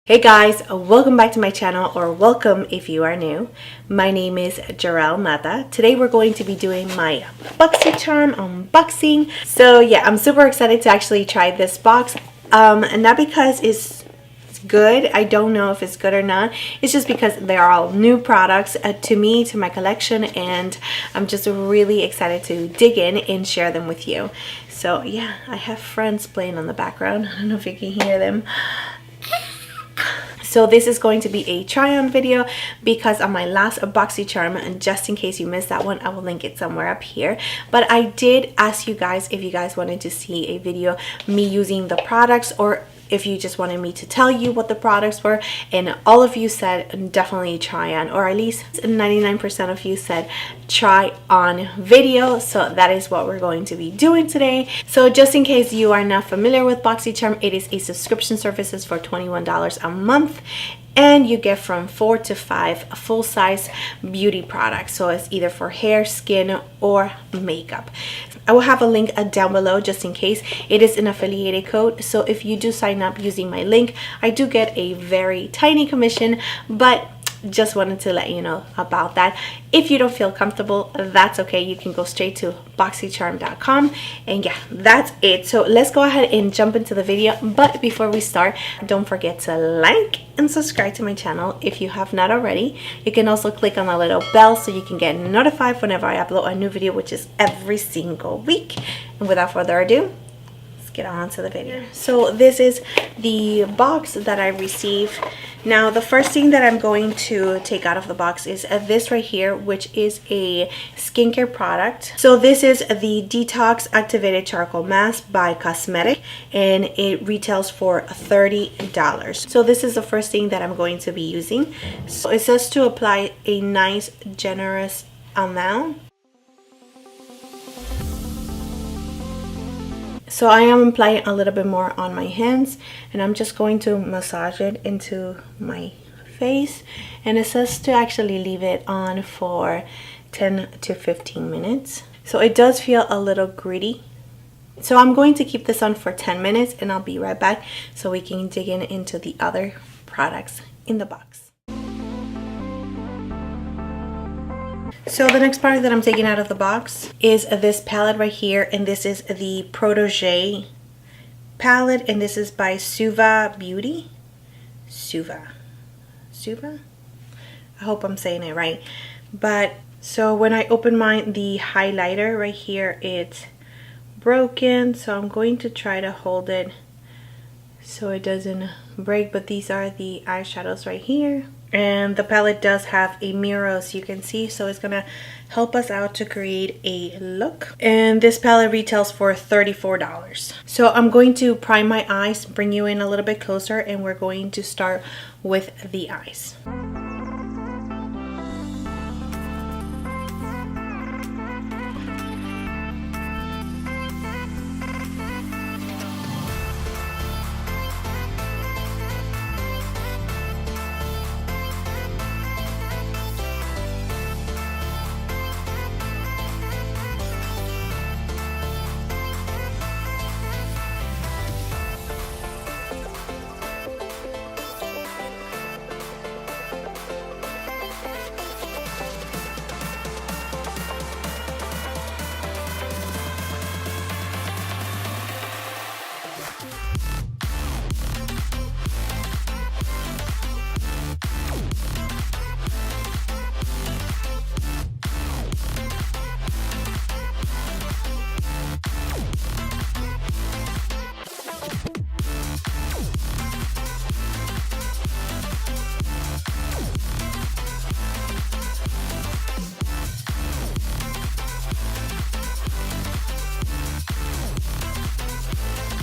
Hey guys, welcome back to my channel, or welcome if you are new. My name is Gerel Matta. Today we're going to be doing my Boxycharm unboxing. So yeah, I'm super excited to actually try this box. And not because it's good. I don't know if it's good or not. It's just because they're all new products to me, to my collection, and I'm just really excited to dig in and share them with you. So yeah, I have friends playing on the background. I don't know if you can hear them. So this is going to be a try-on video because on my last Boxycharm, and just in case you missed that one, I will link it somewhere up here. But I did ask you guys if you guys wanted to see a video me using the products, or if you just wanted me to tell you what the products were, and all of you said definitely try on, or at least 99% of you said try on video. So that is what we're going to be doing today. So just in case you are not familiar with Boxycharm, it is a subscription services for $21 a month, and you get from 4 to 5 full-size beauty products. So it's either for hair, skin, or makeup. I will have a link down below just in case. It is an affiliated code, so if you do sign up using my link, I do get a very tiny commission, but just wanted to let you know about that. If you don't feel comfortable, that's okay. You can go straight to boxycharm.com, and yeah, that's it. So let's go ahead and jump into the video. But before we start, don't forget to like and subscribe to my channel if you have not already. You can also click on the little bell so you can get notified whenever I upload a new video, which is every single week. And without further ado, get on to the video. So this is the box that I received. Now the first thing that I'm going to take out of the box is this right here, which is a skincare product. So this is the Detox Activated Charcoal Mask by Cosmetic, and it retails for $30. So this is the first thing that I'm going to be using. So it says to apply a nice generous amount. So I am applying a little bit more on my hands, and I'm just going to massage it into my face. And it says to actually leave it on for 10 to 15 minutes. So it does feel a little gritty. So I'm going to keep this on for 10 minutes, and I'll be right back so we can dig into the other products in the box. So the next product that I'm taking out of the box is this palette right here, and this is the Protégé palette, and this is by Suva Beauty. Suva? I hope I'm saying it right. But so when I open mine, the highlighter right here, it's broken, so I'm going to try to hold it so it doesn't break. But these are the eyeshadows right here. And the palette does have a mirror, as you can see, so it's gonna help us out to create a look. And this palette retails for $34. So I'm going to prime my eyes, bring you in a little bit closer, and we're going to start with the eyes.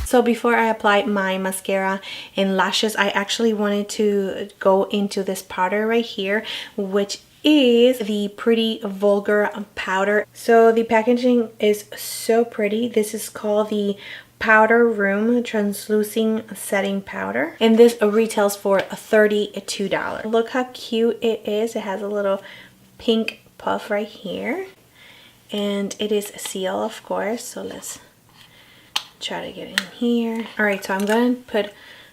So before I apply my mascara and lashes, I actually wanted to go into this powder right here, which is the Pretty Vulgar powder. So the packaging is so pretty. This is called the Powder Room Translucent Setting Powder, and this retails for $32. Look how cute it is. It has a little pink puff right here, and it is sealed, of course. So let's try to get in here. All right, so I'm going to put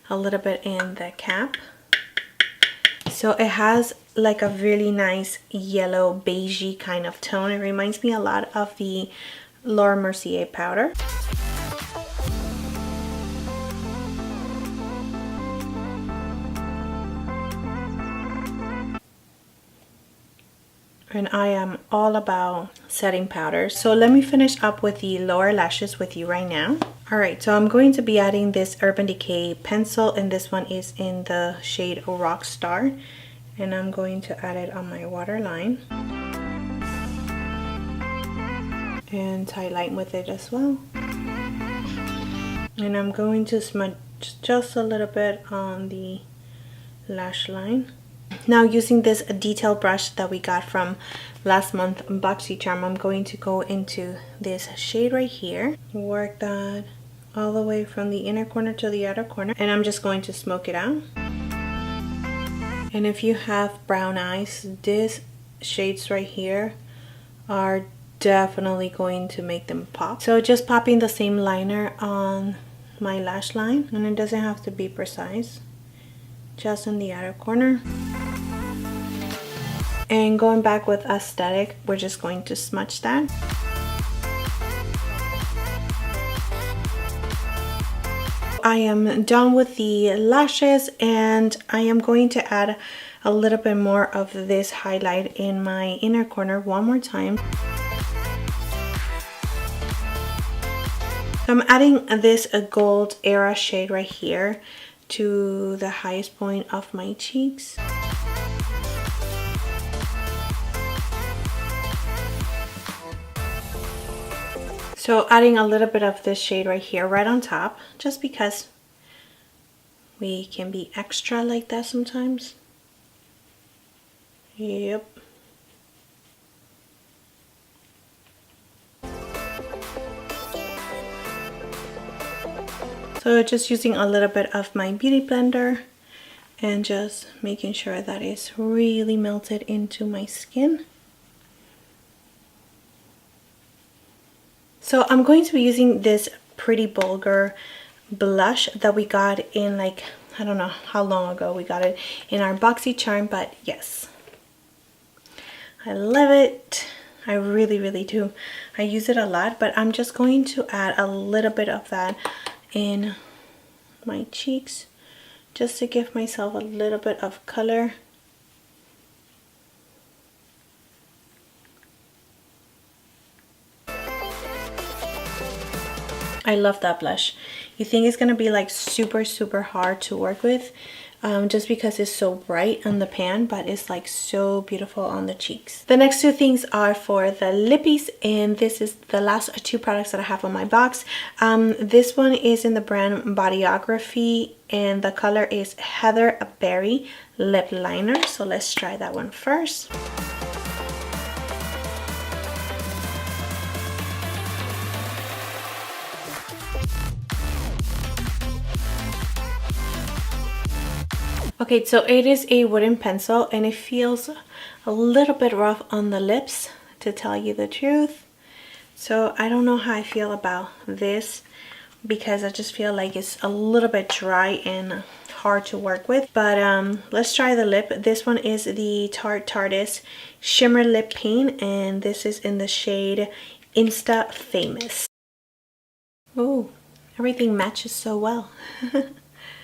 a little bit in the cap. So it has like a really nice yellow beigey kind of tone. It reminds me a lot of the Laura Mercier powder. And I am all about setting powders. So let me finish up with the lower lashes with you right now. Alright, so I'm going to be adding this Urban Decay pencil, and this one is in the shade Rockstar. And I'm going to add it on my waterline. And highlight with it as well. And I'm going to smudge just a little bit on the lash line. Now, using this detail brush that we got from last month, Boxycharm, I'm going to go into this shade right here. Work that all the way from the inner corner to the outer corner. And I'm just going to smoke it out. And if you have brown eyes, these shades right here are definitely going to make them pop. So just popping the same liner on my lash line. And it doesn't have to be precise. Just in the outer corner. And going back with aesthetic, we're just going to smudge that. I am done with the lashes, and I am going to add a little bit more of this highlight in my inner corner one more time. So I'm adding this gold era shade right here to the highest point of my cheeks. So adding a little bit of this shade right here, right on top, just because we can be extra like that sometimes. Yep. So just using a little bit of my beauty blender and just making sure that it's really melted into my skin. So I'm going to be using this Pretty Vulgar blush that we got in, like, I don't know how long ago we got it in our Boxycharm, but yes. I love it. I really, really do. I use it a lot, but I'm just going to add a little bit of that in my cheeks just to give myself a little bit of color. I love that blush. You think it's gonna be like super hard to work with just because it's so bright on the pan, but it's like so beautiful on the cheeks. The next two things are for the lippies, and this is the last two products that I have on my box. This one is in the brand Bodyography, and the color is Heather Berry Lip Liner. So let's try that one first. Okay, so it is a wooden pencil, and it feels a little bit rough on the lips, to tell you the truth. So I don't know how I feel about this, because I just feel like it's a little bit dry and hard to work with. But let's try the lip. This one is the Tarte Shimmer Lip Paint, and this is in the shade Insta Famous. Oh, everything matches so well.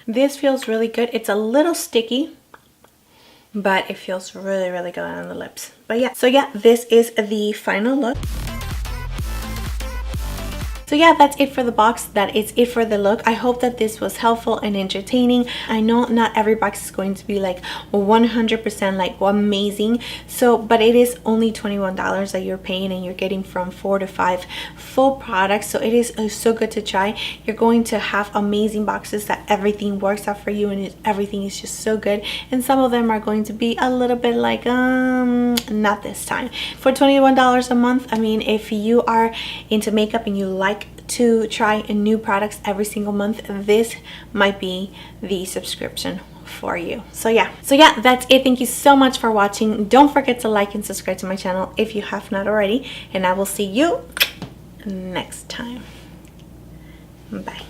This feels really good. It's a little sticky, but it feels really good on the lips. But yeah, so yeah, this is the final look. So yeah, that's it for the box. That is it for the look. I hope that this was helpful and entertaining. I know not every box is going to be like 100% like amazing. So, but it is only $21 that you're paying, and you're getting from 4 to 5 full products. So it is so good to try. You're going to have amazing boxes that everything works out for you, and everything is just so good. And some of them are going to be a little bit like, not this time. For $21 a month, I mean, if you are into makeup and you like to try new products every single month, this might be the subscription for you. So yeah, that's it. Thank you so much for watching. Don't forget to like and subscribe to my channel if you have not already, and I will see you next time. Bye.